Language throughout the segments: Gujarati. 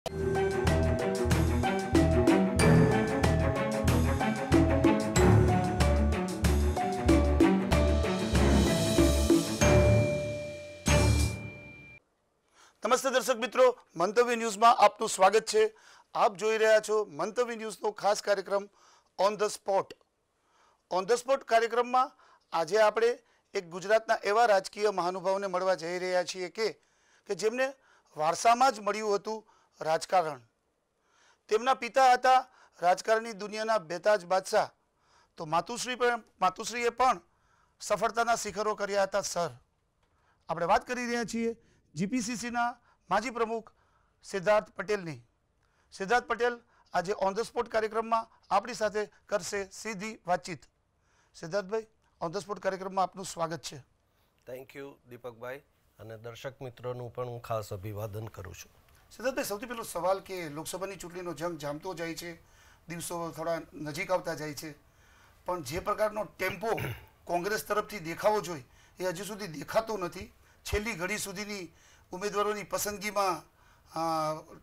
નમસ્તે દર્શક મિત્રો, મંતવ્ય ન્યૂઝમાં આપનું સ્વાગત છે। આપ જોઈ રહ્યા છો મંતવ્ય ન્યૂઝનો ખાસ કાર્યક્રમ on the spot. On the spot કાર્યક્રમમાં આજે આપણે એક ગુજરાતના એવા રાજકીય મહાનુભાવોને મળવા જઈ રહ્યા છીએ કે જેમને વારસામાં જ મળ્યું હતું રાજકારણ। તેમના પિતા હતા રાજકારણની દુનિયાના બેતાજ બાદશાહ, તો માતુશ્રીએ પણ સફળતાના શિખરો કર્યા હતા સર। આપણે વાત કરી રહ્યા છીએ જીપીસીસીના માજી પ્રમુખ સિદ્ધાર્થ પટેલની। સિદ્ધાર્થ પટેલ આજે ઓન ધ સ્પોટ કાર્યક્રમમાં આપણી સાથે કરશે સીધી વાતચીત। સિદ્ધાર્થભાઈ, ઓન ધ સ્પોટ કાર્યક્રમમાં આપનું સ્વાગત છે। થેન્ક યુ દીપકભાઈ, અને દર્શક મિત્રોનું પણ હું ખાસ અભિવાદન કરું છું। સિદ્ધાર્થભાઈ, સૌથી પહેલો સવાલ કે લોકસભાની ચૂંટણીનો જંગ જામતો જાય છે, દિવસો થોડા નજીક આવતા જાય છે, પણ જે પ્રકારનો ટેમ્પો કોંગ્રેસ તરફથી દેખાવો જોઈએ એ હજી સુધી દેખાતો નથી। છેલ્લી ઘડી સુધીની ઉમેદવારોની પસંદગીમાં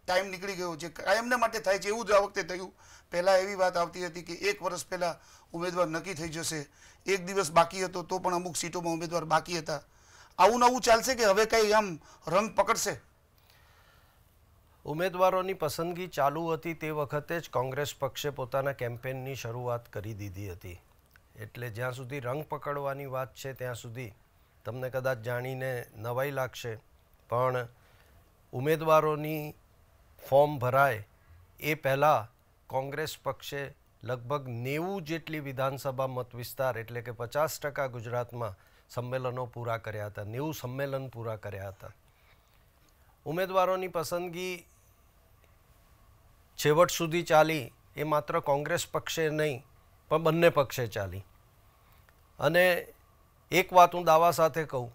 ટાઈમ નીકળી ગયો છે, કાયમને માટે થાય છે એવું જ આ વખતે થયું। પહેલાં એવી વાત આવતી હતી કે 1 વર્ષ પહેલાં ઉમેદવાર નક્કી થઈ જશે, 1 દિવસ બાકી હતો તો પણ અમુક સીટોમાં ઉમેદવાર બાકી હતા। આવું નવું ચાલશે કે હવે કંઈ આમ રંગ પકડશે? ઉમેદવારોની પસંદગી ચાલુ હતી તે વખતે જ કોંગ્રેસ પક્ષે પોતાના કેમ્પેનની શરૂઆત કરી દીધી હતી, એટલે જ્યાં સુધી રંગ પકડવાની વાત છે ત્યાં સુધી તમને કદાચ જાણીને નવાઈ લાગશે, પણ ઉમેદવારોની ફોર્મ ભરાય એ પહેલાં કોંગ્રેસ પક્ષે લગભગ 90 જેટલી વિધાનસભા મત વિસ્તાર એટલે કે 50% ગુજરાતમાં સંમેલનો પૂરા કર્યા હતા, 90 સંમેલન પૂરા કર્યા હતા। ઉમેદવારોની પસંદગી છેવટ સુધી ચાલી એ માત્ર કોંગ્રેસ પક્ષે નહીં પણ બંને પક્ષે ચાલી। અને એક વાત હું દાવા સાથે કહું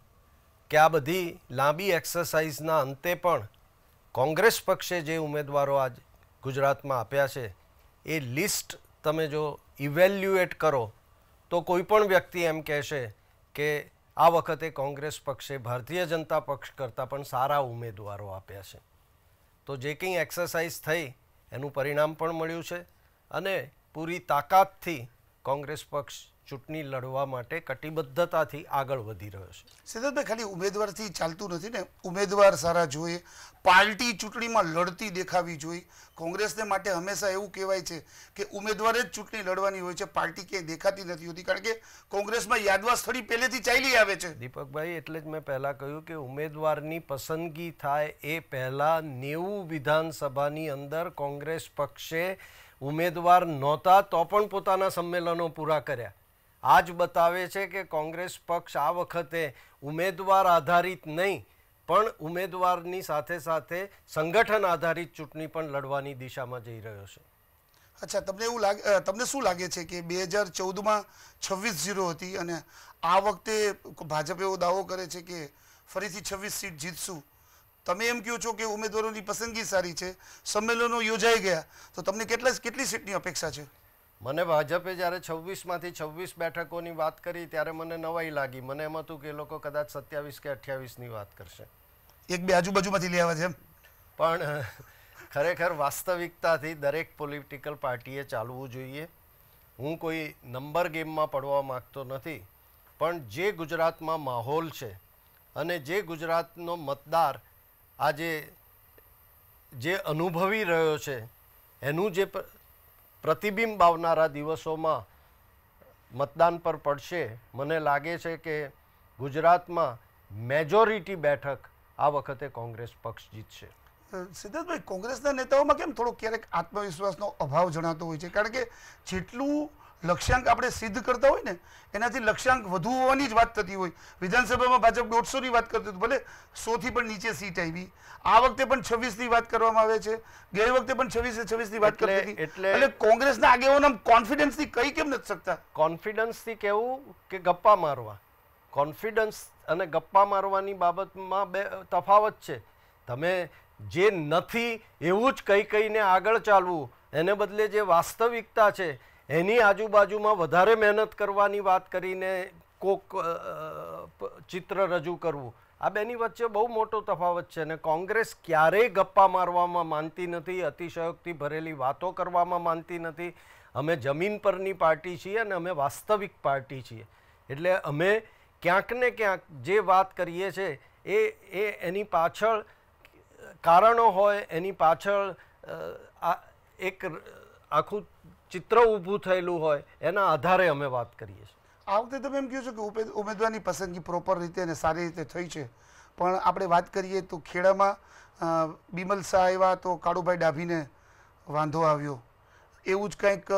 કે આ બધી લાંબી એક્સરસાઇઝના અંતે પણ કોંગ્રેસ પક્ષે જે ઉમેદવારો આજ ગુજરાતમાં આપ્યા છે એ લિસ્ટ તમે જો ઇવેલ્યુએટ કરો તો કોઈ પણ વ્યક્તિ એમ કહેશે કે આ વખતે કોંગ્રેસ પક્ષે ભારતીય જનતા પક્ષ કરતાં પણ સારા ઉમેદવારો આપ્યા છે। તો જે કંઈ એક્સરસાઇઝ થઈ એનું પરિણામ પણ મળ્યું છે, અને પૂરી તાકાતથી કોંગ્રેસ પક્ષ ચૂંટણી લડવા માટે કટિબદ્ધતાથી આગળ વધી રહ્યો છે। સિદ્ધાર્થભાઈ, ખાલી ઉમેદવારથી ચાલતું નથી ને, ઉમેદવાર સારા જોઈએ, પાર્ટી ચૂંટણીમાં લડતી દેખાવી જોઈએ। કોંગ્રેસને માટે હંમેશા એવું કહેવાય છે કે ઉમેદવારે જ ચૂંટણી લડવાની હોય છે, પાર્ટી ક્યાંય દેખાતી નથી હોતી, કારણ કે કોંગ્રેસમાં યાદવા સ્થળી પહેલેથી ચાલી આવે છે। દીપકભાઈ, એટલે જ મેં પહેલાં કહ્યું કે ઉમેદવારની પસંદગી થાય એ પહેલાં 90 વિધાનસભાની અંદર કોંગ્રેસ પક્ષે ઉમેદવાર નહોતા તો પણ પોતાના સંમેલનો પૂરા કર્યા। આ જ બતાવે છે કે કોંગ્રેસ પક્ષ આ વખતે ઉમેદવાર આધારિત નહીં પણ ઉમેદવારની સાથે સાથે સંગઠન આધારિત ચૂંટણી પણ લડવાની દિશામાં જઈ રહ્યો છે। અચ્છા, તમને શું લાગે છે કે 2014માં 26-0 હતી અને આ વખતે ભાજપ એવો દાવો કરે છે કે ફરીથી 26 સીટ જીતશું? તમે એમ કહો છો કે ઉમેદવારોની પસંદગી સારી છે, સંમેલનો યોજાઈ ગયા, તો તમને કેટલી સીટની અપેક્ષા છે? મને ભાજપે જ્યારે 26માંથી 26 બેઠકોની વાત કરી ત્યારે મને નવાઈ લાગી। મને એમ હતું કે એ લોકો કદાચ 27 કે 28ની વાત કરશે, 1-2 આજુબાજુમાંથી લેવા છે એમ। પણ ખરેખર વાસ્તવિકતાથી દરેક પોલિટિકલ પાર્ટીએ ચાલવું જોઈએ। હું કોઈ નંબર ગેમમાં પડવા માગતો નથી, પણ જે ગુજરાતમાં માહોલ છે અને જે ગુજરાતનો મતદાર આજે જે અનુભવી રહ્યો છે એનું જે પ્રતિબિંબ આવનારા દિવસોમાં મતદાન પર પડશે, મને લાગે છે કે ગુજરાતમાં મેજોરિટી બેઠક આ વખતે કોંગ્રેસ પક્ષ જીતશે। સિદ્ધાર્થભાઈ, કોંગ્રેસના નેતાઓમાં કેમ થોડો ક્યારેક આત્મવિશ્વાસનો અભાવ જણાતો હોય છે, કારણ કે જેટલું લક્ષ્યાંક આપણે સિદ્ધ કરતા હોય ને એનાથી લક્ષ્યાંક વધુ હોવાની જ વાત થતી હોય। વિધાનસભામાં ભાજપ 150ની વાત કરતું હતું, ભલે 100થી પણ નીચે સીટ આવી, આ વખતે પણ 26ની વાત કરવામાં આવે છે, ગઈ વખતે પણ 26ની વાત કરતી હતી, એટલે કોંગ્રેસના આગેવાનો કોન્ફિડન્સથી કઈ કેમ નથી શકતા? કોન્ફિડન્સથી કહેવું કે ગપ્પા મારવા, કોન્ફિડન્સ અને ગપ્પા મારવાની બાબતમાં બે તફાવત છે। તમે જે નથી એવું જ કહીને આગળ ચાલવું, એને બદલે જે વાસ્તવિકતા છે એની આજુબાજુમાં વધારે મહેનત કરવાની વાત કરીને કોક ચિત્ર રજૂ કરવું, આ બેની વચ્ચે બહુ મોટો તફાવત છે. અને કોંગ્રેસ ક્યારેય ગપ્પા મારવામાં માનતી નથી, અતિશયોક્તિ ભરેલી વાતો કરવામાં માનતી નથી. અમે જમીન પરની પાર્ટી છીએ અને અમે વાસ્તવિક પાર્ટી છીએ. એટલે અમે ક્યાંક ને ક્યાંક જે વાત કરીએ છીએ એની પાછળ કારણો હોય, એની પાછળ એક આખું ચિત્ર ઊભું થયેલું હોય, એના આધારે અમે વાત કરીએ છીએ. આ વખતે તમે એમ કહો છો કે ઉમેદવારની પસંદગી પ્રોપર રીતે અને સારી રીતે થઈ છે, પણ આપણે વાત કરીએ તો ખેડામાં બિમલ શાહ આવ્યા તો કાળુભાઈ ડાભીને વાંધો આવ્યો. એવું જ કંઈક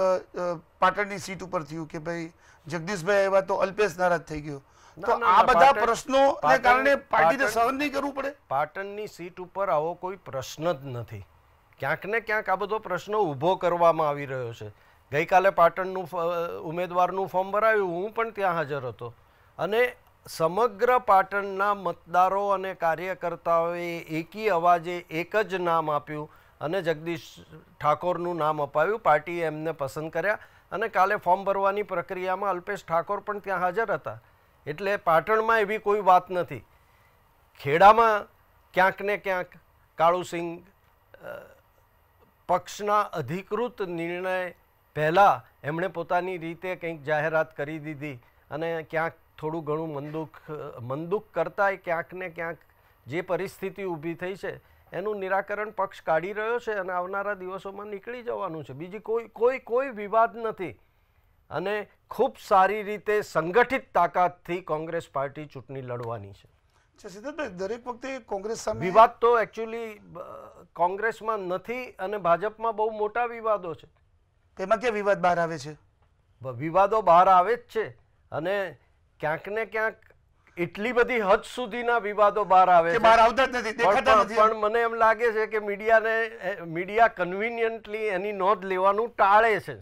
પાટણની સીટ ઉપર થયું કે ભાઈ જગદીશભાઈ આવ્યા તો અલ્પેશ નારાજ થઈ ગયો. તો આ બધા પ્રશ્નોને કારણે પાર્ટીને સહન નહીં કરવું પડે. પાટણની સીટ ઉપર આવો કોઈ પ્રશ્ન જ નથી. ક્યાંક ને ક્યાંક આ બધો પ્રશ્ન ઊભો કરવામાં આવી રહ્યો છે. ગઈકાલે પાટણનું ઉમેદવારનું ફોર્મ ભરાયું, હું પણ ત્યાં હાજર હતો, અને સમગ્ર પાટણના મતદારો અને કાર્યકર્તાઓએ એકી અવાજે એક જ નામ આપ્યું અને જગદીશ ઠાકોરનું નામ અપાવ્યું. પાર્ટીએ એમને પસંદ કર્યા અને કાલે ફોર્મ ભરવાની પ્રક્રિયામાં અલ્પેશ ઠાકોર પણ ત્યાં હાજર હતા. એટલે પાટણમાં એવી કોઈ વાત નથી. ખેડામાં ક્યાંક ને ક્યાંક કાળુસિંહ પક્ષના અધિકૃત નિર્ણય પહેલાં એમણે પોતાની રીતે કંઈક જાહેરાત કરી દીધી અને ક્યાંક થોડું ઘણું મનદુખ કરતાંય ક્યાંક ને ક્યાંક જે પરિસ્થિતિ ઊભી થઈ છે એનું નિરાકરણ પક્ષ કાઢી રહ્યો છે અને આવનારા દિવસોમાં નીકળી જવાનું છે. બીજી કોઈ વિવાદ નથી અને ખૂબ સારી રીતે સંગઠિત તાકાતથી કોંગ્રેસ પાર્ટી ચૂંટણી લડવાની છે. સિદ્ધાર્થભાઈ, દરેક વખતે કોંગ્રેસ સામે વિવાદ તો એકચ્યુઅલી કોંગ્રેસમાં નથી અને ભાજપમાં બહુ મોટા વિવાદો છે. તેમાં ક્યાં વિવાદ બહાર આવે છે? વિવાદો બહાર આવે જ છે અને ક્યાંક ને ક્યાંક એટલી બધી હદ સુધીના વિવાદો બહાર આવે છે, બહાર આવતા જ નથી, દેખાતા નથી. પણ મને એમ લાગે છે કે મીડિયા કન્વિનિયન્ટલી એની નોંધ લેવાનું ટાળે છે.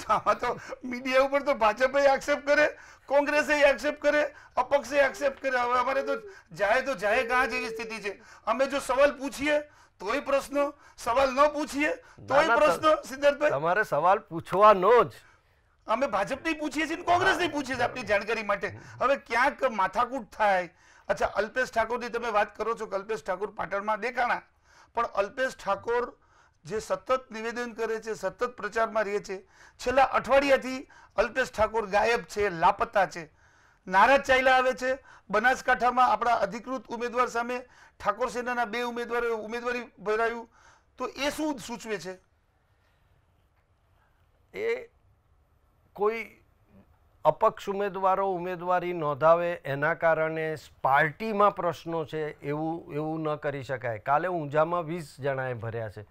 આમાં તો મીડિયા ઉપર તો ભાજપે એક્સેપ્ટ કરે, કોંગ્રેસે એક્સેપ્ટ કરે, અપક્ષે એક્સેપ્ટ કરે. હવે અમારે તો જાય કાં જેવી સ્થિતિ છે. અમે જો સવાલ પૂછીએ તોય પ્રશ્નો, સવાલ ન પૂછીએ તોય પ્રશ્નો. સિદ્ધાર્થભાઈ, તમારે સવાલ પૂછવાનો જ. અમે ભાજપની પૂછીએ છીએ, કોંગ્રેસની પૂછીએ છીએ આપણી જાણકારી માટે. હવે ક્યાંક માથાકૂટ થાય. અચ્છા, અલ્પેશ ઠાકોરની તમે વાત કરો છો કે અલ્પેશ ઠાકોર પાટણમાં દેખાણા, પણ અલ્પેશ ઠાકોર જે સતત નિવેદન કરે છે, સતત પ્રચારમાં રહે છે, છેલ્લા અઠવાડિયાથી અલ્પેશ ઠાકોર ગાયબ છે, લાપતા છે, નારાજ ચાલ્યા આવે છે. બનાસકાંઠામાં આપણા અધિકૃત ઉમેદવાર સામે ઠાકોર સેનાના 2 ઉમેદવારોએ ઉમેદવારી ભરાયું, તો એ શું સૂચવે છે? એ કોઈ અપક્ષ ઉમેદવારો ઉમેદવારી નોંધાવે એના કારણે પાર્ટીમાં પ્રશ્નો છે એવું ન કરી શકાય. કાલે ઊંઝામાં 20 જણાએ ભર્યા છે,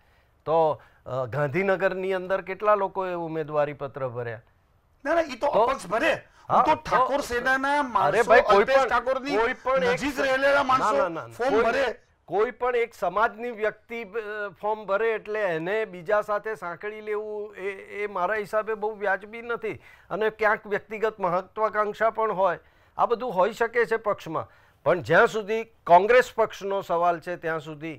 તો ગાંધીનગરની અંદર કેટલા લોકોએ ઉમેદવારી પત્ર ભર્યા? ના, એ તો અપક્ષ ભરે. હું તો ઠાકોર સેનાના માણસો, અલ્પેશ ઠાકોરની નજીક રહેલા માણસો ફોર્મ ભરે. કોઈ પણ એક સમાજની વ્યક્તિ ફોર્મ ભરે એટલે એને બીજા સાથે સાંકળી લેવું એ મારા હિસાબે બહુ વ્યાજબી નથી. અને ક્યાંક વ્યક્તિગત મહત્વાકાંક્ષા પણ હોય, આ બધું હોઈ શકે છે પક્ષમાં. પણ જ્યાં સુધી કોંગ્રેસ પક્ષનો સવાલ છે ત્યાં સુધી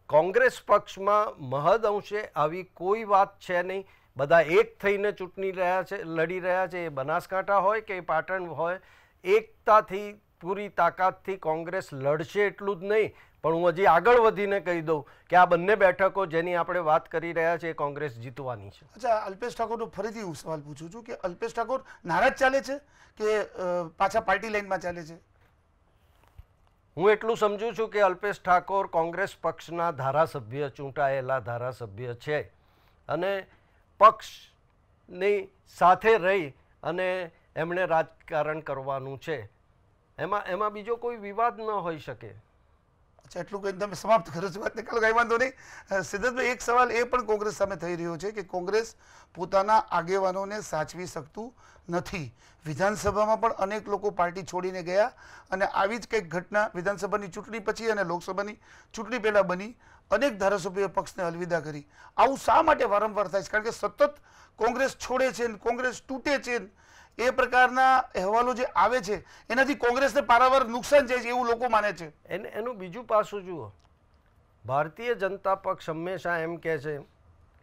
કોંગ્રેસ પક્ષમાં મહદ અંશે આવી કોઈ વાત છે નહીં. બધા એક થઈને ચૂંટણી લડી રહ્યા છે. એ બનાસકાંઠા હોય કે પાટણ હોય, એકતાથી પૂરી તાકાતથી કોંગ્રેસ લડશે એટલું જ નહીં, પણ હું હજી આગળ વધીને કહી દઉં કે આ બંને બેઠકો જેની આપણે વાત કરી રહ્યા છીએ એ કોંગ્રેસ જીતવાની છે. અચ્છા, અલ્પેશ ઠાકોરનો ફરીથી હું સવાલ પૂછું છું કે અલ્પેશ ઠાકોર નારાજ ચાલે છે કે પાછા પાર્ટી લાઈનમાં ચાલે છે? હું એટલું સમજુ છું કે અલ્પેશ ઠાકોર કોંગ્રેસ પક્ષના ધારાસભ્ય, ચૂંટાયેલા ધારાસભ્ય છે અને પક્ષની સાથે રહી અને એમણે રાજકારણ કરવાનું છે. એમાં બીજો કોઈ વિવાદ ન હોઈ શકે. અચ્છા, એટલું કંઈ તમે સમાપ્ત કરો છો વાત, કાંઈ વાંધો નહીં. સિદ્ધાર્થભાઈ, એક સવાલ એ પણ કોંગ્રેસ સામે થઈ રહ્યો છે કે કોંગ્રેસ પોતાના આગેવાનોને સાચવી શકતું નથી. વિધાનસભામાં પણ અનેક લોકો પાર્ટી છોડીને ગયા અને આવી જ કંઈક ઘટના વિધાનસભાની ચૂંટણી પછી અને લોકસભાની ચૂંટણી પહેલાં બની. અનેક ધારાસભ્યોએ પક્ષને અલવિદા કરી. આવું શા માટે વારંવાર થાય છે? કારણ કે સતત કોંગ્રેસ છોડે છે, કોંગ્રેસ તૂટે છે, એ પ્રકારના અહેવાલો જે આવે છે એનાથી કોંગ્રેસને પારાવાર નુકસાન જાય છે એવું લોકો માને છે. એનું બીજું પાસું જુઓ. ભારતીય જનતા પક્ષ હંમેશા એમ કહે છે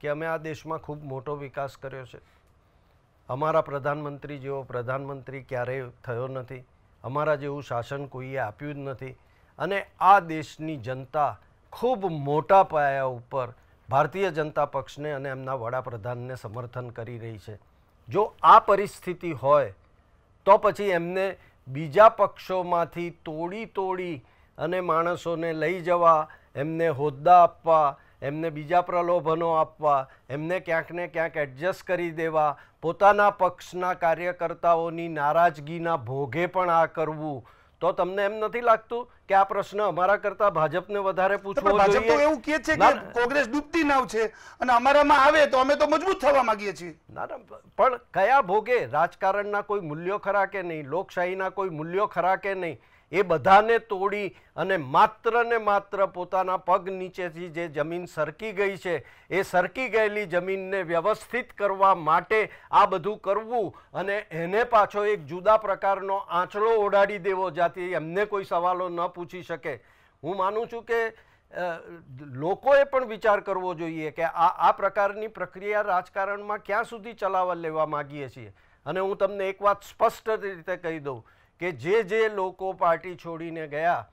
કે અમે આ દેશમાં ખૂબ મોટો વિકાસ કર્યો છે, અમારા પ્રધાનમંત્રી જેવો પ્રધાનમંત્રી ક્યારેય થયો નથી, અમારા જેવું શાસન કોઈએ આપ્યું જ નથી, અને આ દેશની જનતા ખૂબ મોટા પાયા ઉપર ભારતીય જનતા પક્ષને અને એમના વડાપ્રધાનને સમર્થન કરી રહી છે. જો આ પરિસ્થિતિ હોય તો પછી એમને બીજા પક્ષોમાંથી તોડી અને માણસોને લઈ જવા, એમને હોદ્દા આપવા, એમને બીજા પ્રલોભનો આપવા, એમને ક્યાંક ને ક્યાંક એડજસ્ટ કરી દેવા, પોતાના પક્ષના કાર્યકર્તાઓની નારાજગીના ભોગે પણ આ કરવું, તો તમને એમ નથી લાગતું કે આ પ્રશ્ન અમારા કરતા ભાજપને વધારે પૂછવો ભાજપ તો જોઈએ? એવું કહે છે કે કોંગ્રેસ ડૂબતી નાવ છે અને અમારામાં આવે તો અમે તો મજબૂત થવા માંગીએ છીએ. ના, પણ કયા ભોગે? રાજકારણના કોઈ મૂલ્યો ખરા કે નહીં? લોકશાહીના કોઈ મૂલ્યો ખરા કે નહીં? એ બધાને તોડી અને માત્ર પોતાના પગ નીચેથી જે જમીન સરકી ગઈ છે એ સરકી ગયેલી જમીનને વ્યવસ્થિત કરવા માટે આ બધું કરવું અને એને પાછો એક જુદા પ્રકારનો આંચળો ઓઢાડી દેવો જ્યાંથી એમને કોઈ સવાલો ન પૂછી શકે. હું માનું છું કે લોકોએ પણ વિચાર કરવો જોઈએ કે આ પ્રકારની પ્રક્રિયા રાજકારણમાં ક્યાં સુધી ચલાવવા લેવા માગીએ છીએ. અને હું તમને એક વાત સ્પષ્ટ રીતે કહી દઉં કે જે લોકો પાર્ટી છોડીને ગયા,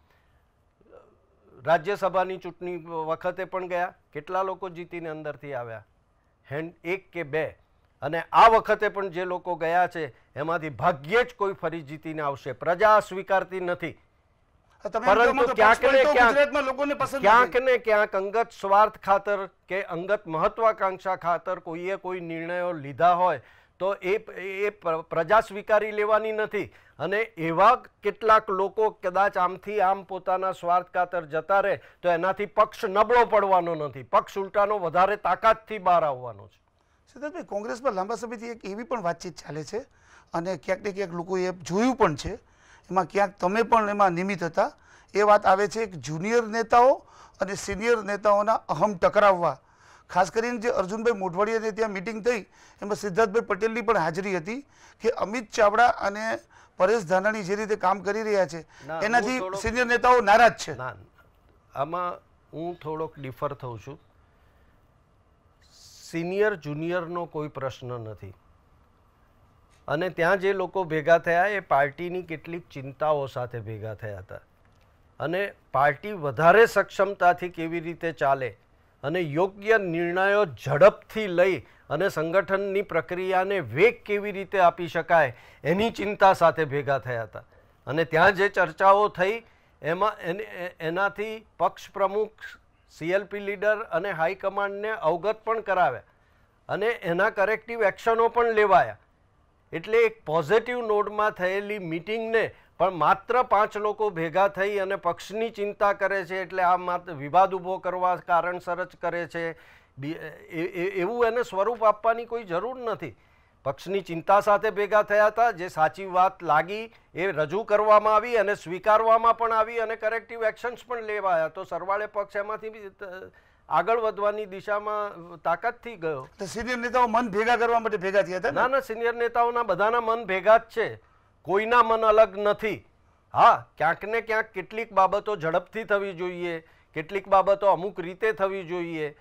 રાજ્યસભાની ચૂંટણી વખતે પણ ગયા, કેટલા લોકો જીતીને અંદરથી આવ્યા? એક કે બે. અને આ વખતે પણ જે લોકો ગયા છે એમાંથી ભાગ્યે જ કોઈ ફરી જીતીને આવશે. પ્રજા સ્વીકારતી નથી. પરંતુ ક્યાંક ને ક્યાંક અંગત સ્વાર્થ ખાતર કે અંગત મહત્વાકાંક્ષા ખાતર કોઈએ કોઈ નિર્ણયો લીધા હોય તો એ પ્રજા સ્વીકારી લેવાની નથી. અને એવા કેટલાક લોકો કદાચ આમથી આમ પોતાના સ્વાર્થ ખાતર જતા રહે તો એનાથી પક્ષ નબળો પડવાનો નથી, પક્ષ ઉલટાનો વધારે તાકાતથી બહાર આવવાનો છે. સિદ્ધાર્થભાઈ, કોંગ્રેસમાં લાંબા સમયથી એક એવી પણ વાતચીત ચાલે છે અને ક્યાંક ને ક્યાંક લોકોએ જોયું પણ છે, એમાં ક્યાંક તમે પણ એમાં નિમિત્ત હતા. એ વાત આવે છે કે જુનિયર નેતાઓ અને સિનિયર નેતાઓના અહમ ટકરાવવા. ખાસ કરીને જે અર્જુનભાઈ મોઢવાડિયાની ત્યાં મિટિંગ થઈ એમાં સિદ્ધાર્થભાઈ પટેલની પણ હાજરી હતી કે અમિત ચાવડા અને પરેશ ધાનાણી જે રીતે કામ કરી રહ્યા છે એનાથી સિનિયર નેતાઓ નારાજ છે. આમાં હું થોડોક ડિફર થઉં છું. સિનિયર જુનિયરનો કોઈ પ્રશ્ન નથી. અને ત્યાં જે લોકો ભેગા થયા એ પાર્ટીની કેટલીક ચિંતાઓ સાથે ભેગા થયા હતા. અને પાર્ટી વધારે સક્ષમતાથી કેવી રીતે ચાલે અને યોગ્ય નિર્ણયો ઝડપથી લઈ અને સંગઠનની પ્રક્રિયાને વેગ કેવી રીતે આપી શકાય એની ચિંતા સાથે ભેગા થયા હતા. અને ત્યાં જે ચર્ચાઓ થઈ એનાથી પક્ષ પ્રમુખ, CLP લીડર અને હાઈકમાન્ડને અવગત પણ કરાવ્યા અને એના કરેક્ટિવ એક્શનો પણ લેવાયા. એટલે એક પોઝિટિવ નોડમાં થયેલી મિટિંગને પણ માત્ર 5 લોકો ભેગા થઈ અને પક્ષની ચિંતા કરે છે એટલે આ માત્ર વિવાદ ઊભો કરવા કારણસર જ કરે છે એવું એને સ્વરૂપ આપવાની કોઈ જરૂર નથી. પક્ષની ચિંતા સાથે ભેગા થયા હતા. જે સાચી વાત લાગી એ રજૂ કરવામાં આવી અને સ્વીકારવામાં પણ આવી અને કરેક્ટિવ એક્શન્સ પણ લેવાયા. તો સરવાળે પક્ષ એમાંથી આગળ વધવાની દિશામાં તાકાતથી ગયો. સિનિયર નેતાઓ મન ભેગા કરવા માટે ભેગા થયા હતા? ના, સિનિયર નેતાઓના બધાના મન ભેગા જ છે, કોઈના મન અલગ નથી. હા, ક્યાંક ને ક્યાંક કેટલીક બાબતો ઝડપથી થવી જોઈએ, કેટલીક બાબતો અમુક રીતે થવી જોઈએ.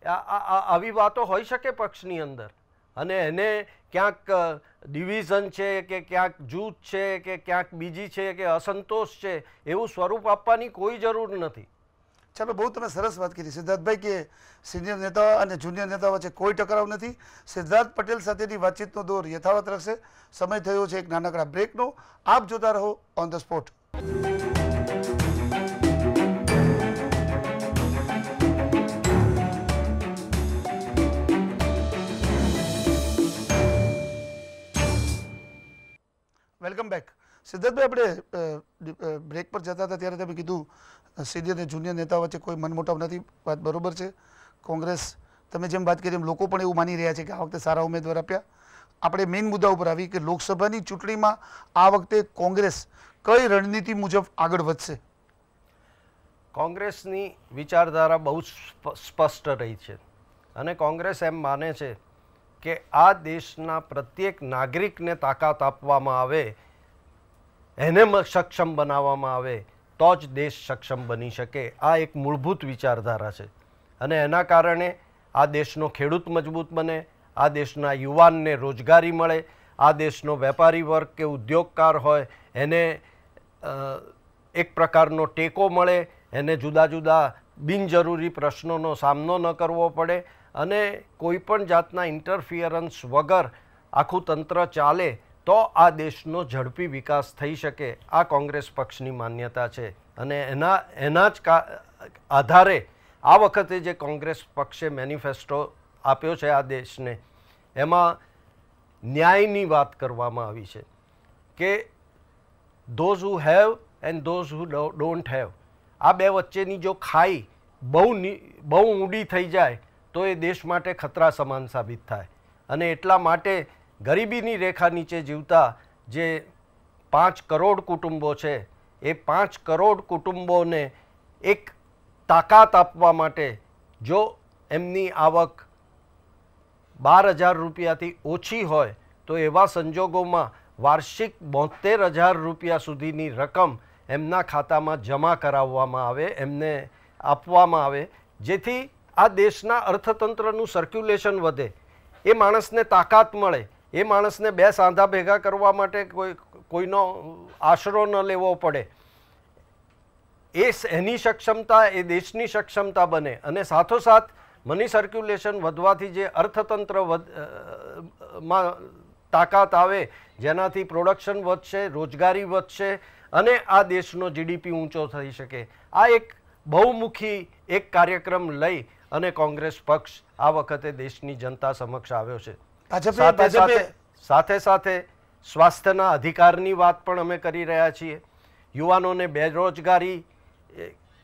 આવી વાતો હોઈ શકે પક્ષની અંદર અને એને ક્યાંક ડિવિઝન છે કે ક્યાંક જૂથ છે કે ક્યાંક બીજી છે કે અસંતોષ છે એવું સ્વરૂપ આપવાની કોઈ જરૂર નથી. ચાલો, બહુ તમે સરસ વાત કરી સિદ્ધાર્થભાઈ કે સિનિયર નેતા અને જુનિયર નેતા વચ્ચે કોઈ ટકરાવ નથી. સિદ્ધાર્થ પટેલ સાથેની વાતચીતનો દોર યથાવત રહેશે. સમય થયો છે એક નાનકડા બ્રેકનો. આપ જોતા રહો on the spot. Welcome back. સિદ્ધાર્થભાઈ, આપણે બ્રેક પર જતા હતા ત્યારે તમે કીધું સિનિયર અને જુનિયર નેતા વચ્ચે કોઈ મનમોટાવ નથી. વાત બરોબર છે. કોંગ્રેસ, તમે જેમ વાત કરી એમ લોકો પણ એવું માની રહ્યા છે કે આ વખતે સારા ઉમેદવાર આપ્યા. આપણે મેઇન મુદ્દા ઉપર આવી કે લોકસભાની ચૂંટણીમાં આ વખતે કોંગ્રેસ કઈ રણનીતિ મુજબ આગળ વધશે? કોંગ્રેસની વિચારધારા બહુ સ્પષ્ટ રહી છે અને કોંગ્રેસ એમ માને છે કે આ દેશના પ્રત્યેક નાગરિકને તાકાત આપવામાં આવે, એને સક્ષમ બનાવવામાં આવે તો જ દેશ સક્ષમ બની શકે. આ એક મૂળભૂત વિચારધારા છે અને એના કારણે આ દેશનો ખેડૂત મજબૂત બને, આ દેશના યુવાનને રોજગારી મળે, આ દેશનો વેપારી વર્ગ કે ઉદ્યોગકાર હોય એને એક પ્રકારનો ટેકો મળે, એને જુદા જુદા બિનજરૂરી પ્રશ્નોનો સામનો ન કરવો પડે અને કોઈ પણ જાતના ઇન્ટરફિયરન્સ વગર આખું તંત્ર ચાલે તો આ દેશનો ઝડપી વિકાસ થઈ શકે. આ કોંગ્રેસ પક્ષની માન્યતા છે અને એના જ આધારે આ વખતે જે કોંગ્રેસ પક્ષે મેનિફેસ્ટો આપ્યો છે આ દેશને, એમાં ન્યાયની વાત કરવામાં આવી છે કે those who have and those who don't have, આ બે વચ્ચેની જો ખાઈ બહુ ઊંડી થઈ જાય તો એ દેશ માટે ખતરા સમાન સાબિત થાય. અને એટલા માટે ગરીબીની રેખા નીચે જીવતા જે 5 કરોડ કુટુંબો છે એ 5 કરોડ કુટુંબોને એક તાકાત આપવા માટે જો એમની આવક 12,000 રૂપિયાથી ઓછી હોય તો એવા સંજોગોમાં વાર્ષિક 72,000 રૂપિયા સુધીની રકમ એમના ખાતામાં જમા કરાવવામાં આવે, એમને આપવામાં આવે, જેથી આ દેશના અર્થતંત્રનું સર્ક્યુલેશન વધે, એ માણસને તાકાત મળે, એ માણસને 2 સાંધા ભેગા કરવા માટે કોઈનો આશરો ન લેવો પડે. એની સક્ષમતા એ દેશની સક્ષમતા બને અને સાથોસાથ મની સર્ક્યુલેશન વધવાથી જે અર્થતંત્ર માં તાકાત આવે, જેનાથી પ્રોડક્શન વધશે, રોજગારી વધશે અને આ દેશનો જીડીપી ઊંચો થઈ શકે. આ એક બહુમુખી એક કાર્યક્રમ લઈ અને કોંગ્રેસ પક્ષ આ વખતે દેશની જનતા સમક્ષ આવ્યો છે. સાથે સાથે સ્વાસ્થ્યના અધિકારની વાત પણ અમે કરી રહ્યા છીએ. યુવાનોને બેરોજગારી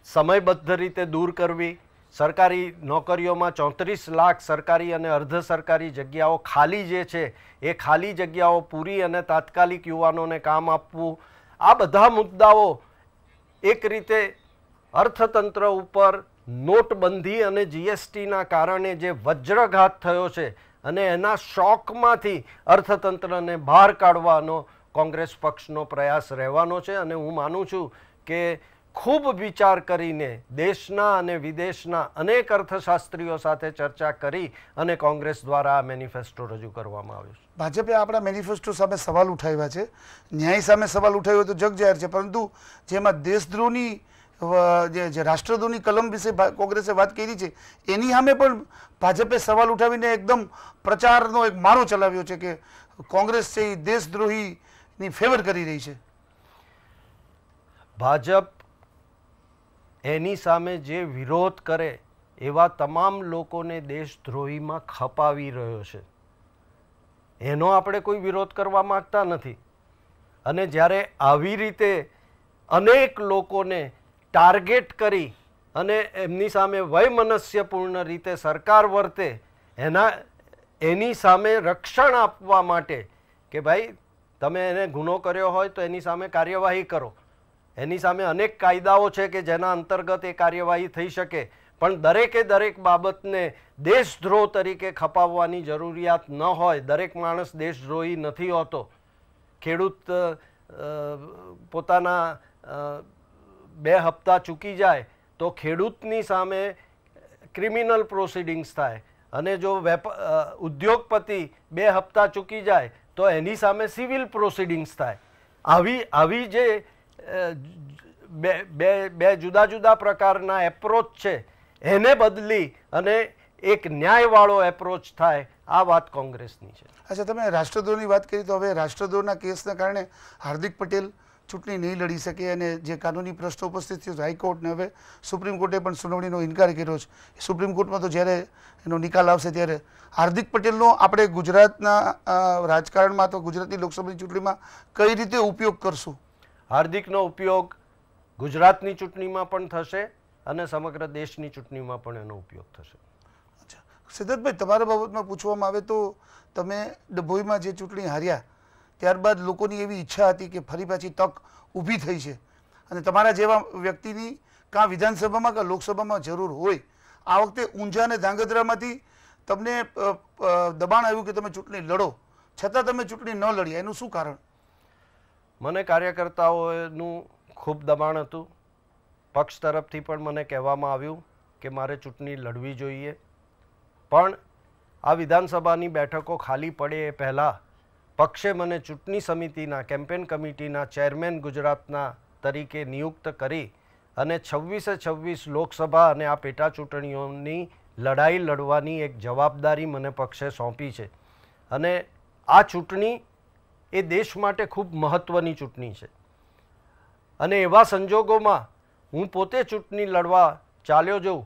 સમયબદ્ધ રીતે દૂર કરવી, સરકારી નોકરીઓમાં 34 લાખ સરકારી અને અર્ધ સરકારી જગ્યાઓ ખાલી જે છે એ ખાલી જગ્યાઓ પૂરી અને તાત્કાલિક યુવાનોને કામ આપવું, આ બધા મુદ્દાઓ એક રીતે અર્થતંત્ર ઉપર નોટબંધી અને જીએસટીના કારણે જે વજ્રઘાત થયો છે અને એના શોકમાંથી અર્થતંત્રને બહાર કાઢવાનો કોંગ્રેસ પક્ષનો પ્રયાસ રહેવાનો છે. અને હું માનું છું કે ખૂબ વિચાર કરીને દેશના અને વિદેશના અનેક અર્થશાસ્ત્રીઓ સાથે ચર્ચા કરી અને કોંગ્રેસ દ્વારા આ મેનિફેસ્ટો રજૂ કરવામાં આવ્યો છે. ભાજપે આપણા મેનિફેસ્ટો સામે સવાલ ઉઠાવ્યા છે, ન્યાય સામે સવાલ ઉઠાવ્યો તો જગ જાહેર છે, પરંતુ જેમાં દેશદ્રોહની જે રાષ્ટ્રદ્રોહની કલમ વિશે કોંગ્રેસે વાત કરી છે એની સામે પણ ભાજપે સવાલ ઉઠાવીને એકદમ પ્રચારનો એક મારો ચલાવ્યો છે કે કોંગ્રેસ છે એ દેશદ્રોહીની ફેવર કરી રહી છે. ભાજપ એની સામે જે વિરોધ કરે એવા તમામ લોકોને દેશદ્રોહીમાં ખપાવી રહ્યો છે. એનો આપણે કોઈ વિરોધ કરવા માગતા નથી. અને જ્યારે આવી રીતે અનેક લોકોને ટાર્ગેટ કરી અને એમની સામે વયમનસ્યપૂર્ણ રીતે સરકાર વર્તે, એની સામે રક્ષણ આપવા માટે કે ભાઈ તમે એને ગુનો કર્યો હોય તો એની સામે કાર્યવાહી કરો, એની સામે અનેક કાયદાઓ છે કે જેના અંતર્ગત એ કાર્યવાહી થઈ શકે, પણ દરેક બાબતને દેશદ્રોહ તરીકે ખપાવવાની જરૂરિયાત ન હોય. દરેક માણસ દેશદ્રોહી નથી હોતો. ખેડૂત પોતાના 2 હપ્તા ચૂકી જાય તો ખેડૂતની સામે ક્રિમિનલ પ્રોસિડિંગ્સ થાય અને જો ઉદ્યોગપતિ 2 હપ્તા ચૂકી જાય તો એની સામે સિવિલ પ્રોસિડિંગ્સ થાય. આવી જે બે જુદા જુદા પ્રકારના એપ્રોચ છે એને બદલી અને એક ન્યાયવાળો એપ્રોચ થાય, આ વાત કોંગ્રેસની છે. અચ્છા, તમે રાષ્ટ્રદ્રોહની વાત કરી તો હવે રાષ્ટ્રદ્રોહના કેસના કારણે હાર્દિક પટેલ ચૂંટણી નહીં લડી શકે અને જે કાનૂની પ્રશ્નો ઉપસ્થિત થયો છે હાઈકોર્ટને હવે સુપ્રીમ કોર્ટે પણ સુનાવણીનો ઇનકાર કર્યો છે. સુપ્રીમ કોર્ટમાં તો જ્યારે એનો નિકાલ આવશે ત્યારે હાર્દિક પટેલનો આપણે ગુજરાતના રાજકારણમાં તો ગુજરાતની લોકસભાની ચૂંટણીમાં કઈ રીતે ઉપયોગ કરશું? હાર્દિકનો ઉપયોગ ગુજરાતની ચૂંટણીમાં પણ થશે અને સમગ્ર દેશની ચૂંટણીમાં પણ એનો ઉપયોગ થશે. અચ્છા, સિદ્ધાર્થભાઈ, તમારા બાબતમાં પૂછવામાં આવે તો તમે ડભોઈમાં જે ચૂંટણી હાર્યા ત્યારબાદ લોકોની એવી ઈચ્છા હતી કે ફરી પાછી તક ઊભી થઈ છે અને તમારા જેવા વ્યક્તિની કાં વિધાનસભામાં કાં લોકસભામાં જરૂર હોય. આ વખતે ઊંઝા અને ધાંગધ્રામાંથી તમને દબાણ આવ્યું કે તમે ચૂંટણી લડો, છતાં તમે ચૂંટણી ન લડ્યા, એનું શું કારણ? મને કાર્યકર્તાઓનું ખૂબ દબાણ હતું. પક્ષ તરફથી પણ મને કહેવામાં આવ્યું કે મારે ચૂંટણી લડવી જોઈએ, પણ આ વિધાનસભાની બેઠકો ખાલી પડે એ પહેલાં પક્ષે મને ચૂંટણી સમિતિના કેમ્પેન કમિટીના ચેરમેન ગુજરાતના તરીકે નિયુક્ત કરી અને 26 લોકસભા અને આ પેટા ચૂંટણીઓની લડાઈ લડવાની એક જવાબદારી મને પક્ષે સોંપી છે અને આ ચૂંટણી એ દેશ માટે ખૂબ મહત્ત્વની ચૂંટણી છે અને એવા સંજોગોમાં હું પોતે ચૂંટણી લડવા ચાલ્યો જઉં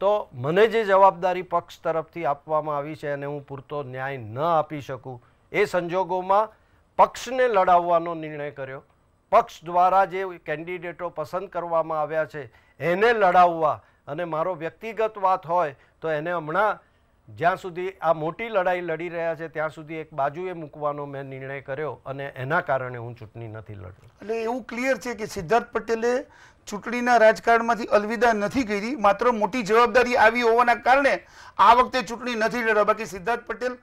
તો મને જે જવાબદારી પક્ષ તરફથી આપવામાં આવી છે અને હું પૂરતો ન્યાય ન આપી શકું એ સંજોગોમાં પક્ષને લડાવવાનો નિર્ણય કર્યો. પક્ષ દ્વારા જે કેન્ડિડેટો પસંદ કરવામાં આવ્યા છે એને લડાવવા અને મારો વ્યક્તિગત વાત હોય તો એને હમણાં જ્યાં સુધી આ મોટી લડાઈ લડી રહ્યા છે ત્યાં સુધી એક બાજુએ મૂકવાનો મેં નિર્ણય કર્યો અને એના કારણે હું ચૂંટણી નથી લડ્યો. એટલે એવું ક્લિયર છે કે સિદ્ધાર્થ પટેલે ચૂંટણીના રાજકારણમાંથી અલવિદા નથી કરી, માત્ર મોટી જવાબદારી આવી હોવાના કારણે આ વખતે ચૂંટણી નથી લડવા. બાકી સિદ્ધાર્થ પટેલ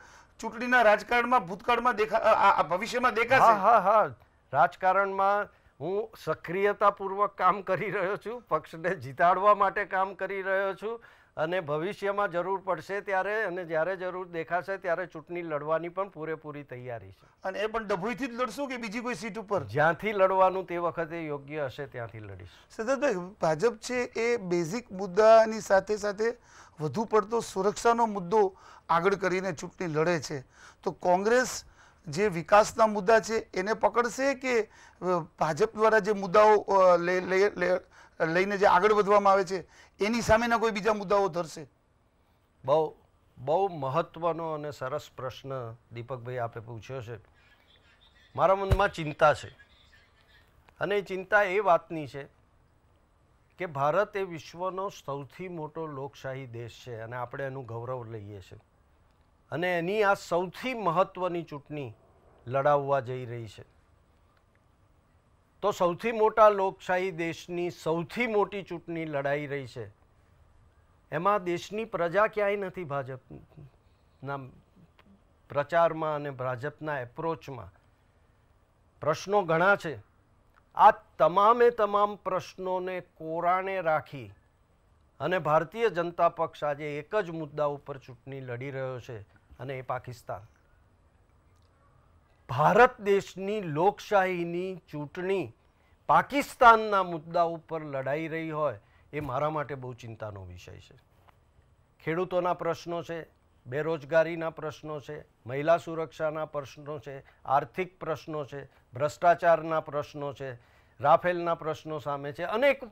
ચૂંટણીના રાજકારણમાં ભૂતકાળમાં ભવિષ્યમાં દેખાશે. હા હા, રાજકારણમાં હું સક્રિયતાપૂર્વક કામ કરી રહ્યો છું, પક્ષને જીતાડવા માટે કામ કરી રહ્યો છું અને ભવિષ્યમાં જરૂર પડશે ત્યારે અને જ્યારે જરૂર દેખાશે ત્યારે ચૂંટણી લડવાની પણ પૂરેપૂરી તૈયારી છે. અને એ પણ ડભોઈથી જ લડશો કે બીજી કોઈ સીટ ઉપર? જ્યાંથી લડવાનું તે વખતે યોગ્ય હશે ત્યાંથી લડીશ. સિદ્ધાર્થભાઈ, ભાજપ છે એ બેઝિક મુદ્દાની સાથે સાથે વધુ પડતો સુરક્ષાનો મુદ્દો આગળ કરીને ચૂંટણી લડે છે, તો કોંગ્રેસ જે વિકાસના મુદ્દા છે એને પકડશે કે ભાજપ દ્વારા જે મુદ્દાઓ લઈને જે આગળ વધવામાં આવે છે એની સામેના કોઈ બીજા મુદ્દાઓ ધરશે? બહુ મહત્વનો અને સરસ પ્રશ્ન દીપકભાઈ આપે પૂછ્યો છે. મારા મનમાં ચિંતા છે અને એ ચિંતા એ વાતની છે કે ભારત એ વિશ્વનો સૌથી મોટો લોકશાહી દેશ છે અને આપણે એનું ગૌરવ લઈએ છીએ અને એની આ સૌથી મહત્વની ચૂંટણી લડાવવા જઈ રહી છે. તો સૌથી મોટા લોકશાહી દેશની સૌથી મોટી ચૂંટણી લડાઈ રહી છે, એમાં દેશની પ્રજા ક્યાંય નથી ભાજપના પ્રચારમાં અને ભાજપના એપ્રોચમાં. પ્રશ્નો ઘણા છે. આ તમામ પ્રશ્નોને કોરાણે રાખી અને ભારતીય જનતા પક્ષ આજે એક જ મુદ્દા ઉપર ચૂંટણી લડી રહ્યો છે અને એ પાકિસ્તાન. ભારત દેશની લોકશાહીની ચૂંટણી પાકિસ્તાનના મુદ્દા ઉપર લડાઈ રહી હોય એ મારા માટે બહુ ચિંતાનો વિષય છે. ખેડૂતોના પ્રશ્નો છે, બેરોજગારીના પ્રશ્નો છે, મહિલા સુરક્ષાના પ્રશ્નો છે, આર્થિક પ્રશ્નો છે, ભ્રષ્ટાચારના પ્રશ્નો છે, રાફેલના પ્રશ્નો સામે છે,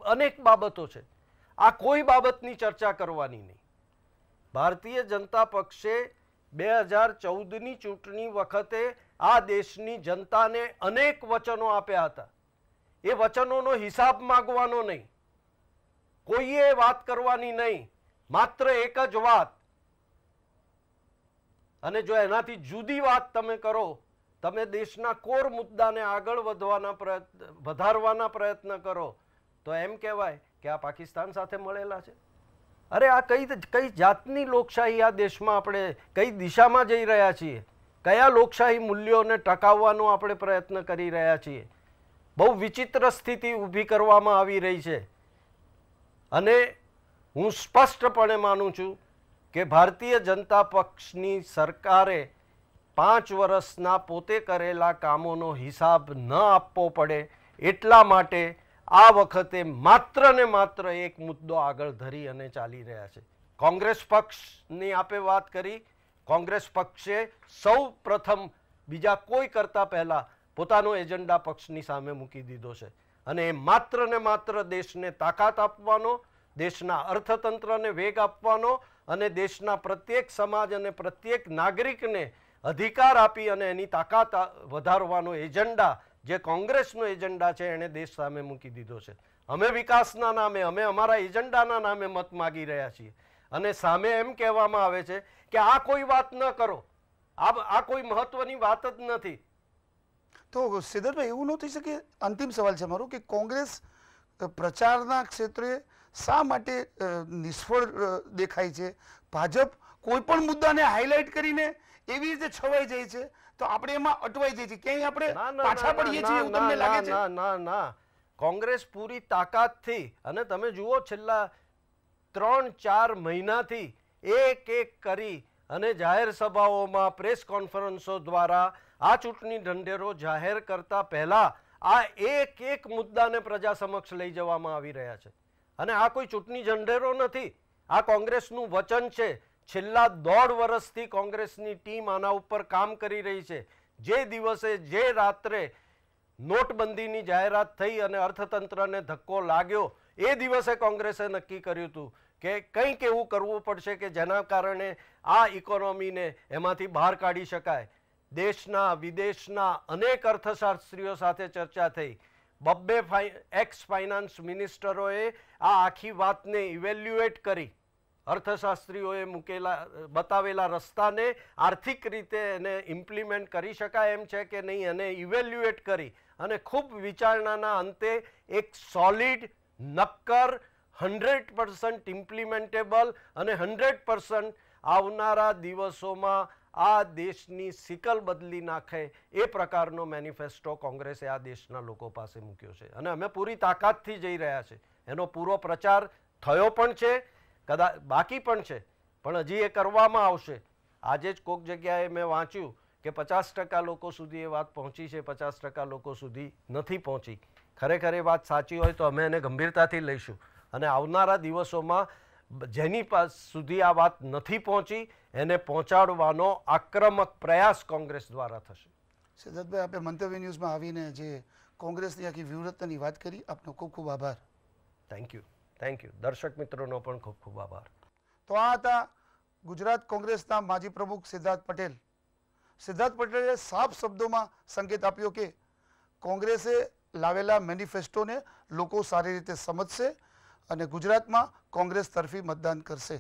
અનેક બાબતો છે. આ કોઈ બાબતની ચર્ચા કરવાની નહીં. ભારતીય જનતા પક્ષે 2014ની ચૂંટણી વખતે આ દેશની જનતાને અનેક વચનો આપ્યા હતા. એ વચનોનો હિસાબ માંગવાનો નહીં, કોઈએ વાત કરવાની નહીં, માત્ર એક જ વાત. અને જો એનાથી જુદી વાત તમે કરો, તમે દેશના કોર મુદ્દાને આગળ વધારવાના પ્રયત્ન કરો તો એમ કહેવાય કે આ પાકિસ્તાન સાથે મળેલા છે. અરે આ કઈ જાતની લોકશાહી આ દેશમાં આપણે કઈ દિશામાં જઈ રહ્યા છીએ? કયા લોકશાહી મૂલ્યોને ટકાવવાનો આપણે પ્રયત્ન કરી રહ્યા છીએ? બહુ વિચિત્ર સ્થિતિ ઊભી કરવામાં આવી રહી છે અને હું સ્પષ્ટપણે માનું છું કે ભારતીય જનતા પક્ષની સરકારે 5 વર્ષના પોતે કરેલા કામોનો હિસાબ ન આપવો પડે એટલા માટે આ વખતે માત્ર ને માત્ર એક મુદ્દો આગળ ધરી અને ચાલી રહ્યા છે. કોંગ્રેસ પક્ષની આપે વાત કરી, કોંગ્રેસ પક્ષે સૌ પ્રથમ બીજા કોઈ કરતા પહેલા પોતાનો એજન્ડા પક્ષની સામે મૂકી દીધો છે અને એ માત્ર ને માત્ર દેશને તાકાત આપવાનો, દેશના અર્થતંત્રને વેગ આપવાનો અને દેશના પ્રત્યેક સમાજ અને પ્રત્યેક નાગરિકને અધિકાર આપી અને એની તાકાત વધારવાનો એજન્ડા જે કોંગ્રેસનો એજન્ડા છે એણે દેશ સામે મૂકી દીધો છે. અમે વિકાસના નામે, અમે અમારા એજન્ડાના નામે મત માગી રહ્યા છીએ અને સામે એમ કહેવામાં આવે છે કે આ કોઈ વાત ન કરો, આ કોઈ મહત્વની વાત જ નથી. તો સિદ્ધાર્થભાઈ, એવું ન થઈ શકે? અંતિમ સવાલ છે મારો કે કોંગ્રેસ પ્રચારના ક્ષેત્રે શા માટે નિષ્ફળ દેખાય છે? ભાજપ કોઈ પણ મુદ્દાને હાઇલાઇટ કરીને એવી રીતે છવાઈ જાય છે તો આપણે એમાં અટવાઈ જઈએ છીએ, ક્યાંય આપણે પાછા પડીએ છીએ એવું તમને લાગે છે? ના, કોંગ્રેસ પૂરી તાકાતથી, અને તમે જુઓ છેલ્લા 3-4 મહિનાથી એક કરી અને જાહેર સભાઓમાં, પ્રેસ કોન્ફરન્સો દ્વારા આ ચૂંટણી ઢંઢેરો જાહેર કરતા પહેલા આ એક મુદ્દાને પ્રજા સમક્ષ લઈ જવામાં આવી રહ્યા છે. અને આ કોઈ ચૂંટણી ઝંડેરો નથી, આ કોંગ્રેસનું વચન છે. છેલ્લા 1.5 વર્ષથી કોંગ્રેસની ટીમ આના ઉપર કામ કરી રહી છે. જે દિવસે જે રાત્રે નોટબંધીની જાહેરાત થઈ અને અર્થતંત્રને ધક્કો લાગ્યો એ દિવસે કોંગ્રેસે નક્કી કર્યું હતું કે કંઈક એવું કરવું પડશે કે જેના કારણે આ ઇકોનોમીને એમાંથી બહાર કાઢી શકાય. દેશના વિદેશના અનેક અર્થશાસ્ત્રીઓ સાથે ચર્ચા થઈ. 2 એક્સ ફાઇનાન્સ મિનિસ્ટરોએ આ આખી વાતને ઇવેલ્યુએટ કરી, અર્થશાસ્ત્રીઓએ બતાવેલા રસ્તાને આર્થિક રીતે એને ઇમ્પ્લિમેન્ટ કરી શકાય એમ છે કે નહીં એને ઇવેલ્યુએટ કરી અને ખૂબ વિચારણાના અંતે એક સોલિડ, નક્કર, 100% ઇમ્પ્લિમેન્ટેબલ અને 100% આવનારા દિવસોમાં આ દેશની સિકલ બદલી નાખે એ પ્રકારનો મેનિફેસ્ટો કોંગ્રેસે આ દેશના લોકો પાસે મૂક્યો છે. અને અમે પૂરી તાકાતથી જઈ રહ્યા છે. એનો પૂરો પ્રચાર થયો પણ છે, કદાચ બાકી પણ છે, પણ હજી એ કરવામાં આવશે. આજે જ કોઈક જગ્યાએ મેં વાંચ્યું કે 50% લોકો સુધી એ વાત પહોંચી છે, 50% લોકો સુધી નથી પહોંચી. ખરેખર એ વાત સાચી હોય તો અમે એને ગંભીરતાથી લઈશું અને આવનારા દિવસોમાં જેની સુધી આ વાત નથી પહોંચી એને પહોંચાડવાનો આક્રમક પ્રયાસ કોંગ્રેસ દ્વારા થશે. સિદ્ધાર્થભાઈ, આપણે મંતવ્ય ન્યૂઝમાં આવીને જે કોંગ્રેસની આખી વ્યૂહરચનાની વાત કરી, આપનો ખૂબ ખૂબ આભાર. Thank you. દર્શક મિત્રોનો પણ ખૂબ ખૂબ આભાર. તો આ હતા ગુજરાત કોંગ્રેસના માજી પ્રમુખ સિદ્ધાર્થ પટેલ. સિદ્ધાર્થ પટેલે સાફ શબ્દોમાં સંકેત આપ્યો કે કોંગ્રેસે લાવેલા મેનિફેસ્ટોને લોકો સારી રીતે સમજશે અને ગુજરાતમાં કોંગ્રેસ તરફી મતદાન કરશે.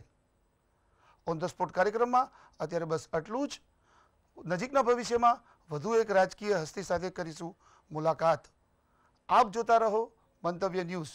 ઓન ધ સ્પોટ કાર્યક્રમમાં અત્યારે બસ આટલું જ. નજીકના ભવિષ્યમાં વધુ એક રાજકીય હસ્તી સાથે કરીશું મુલાકાત. આપ જોતા રહો મંતવ્ય ન્યૂઝ.